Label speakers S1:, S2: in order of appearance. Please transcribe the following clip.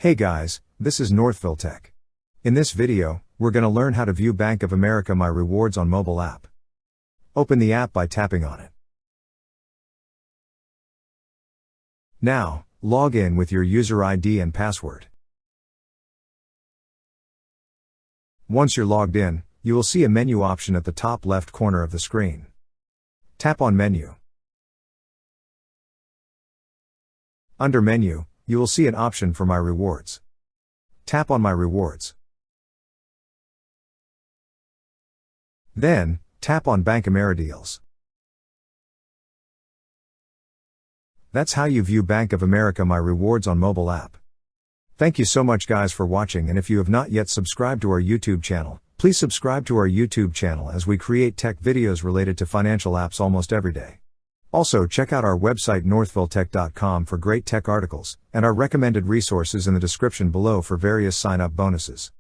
S1: Hey guys, this is Northville Tech. In this video, we're going to learn how to view Bank of America My Rewards on mobile app. Open the app by tapping on it. Now, log in with your user ID and password. Once you're logged in, you will see a menu option at the top left corner of the screen. Tap on Menu. Under Menu, you will see an option for My Rewards. Tap on My Rewards. Then, tap on Bank AmeriDeals. That's how you view Bank of America My Rewards on mobile app. Thank you so much guys for watching, and if you have not yet subscribed to our YouTube channel, please subscribe to our YouTube channel as we create tech videos related to financial apps almost every day. Also check out our website northvilletech.com for great tech articles, and our recommended resources in the description below for various sign-up bonuses.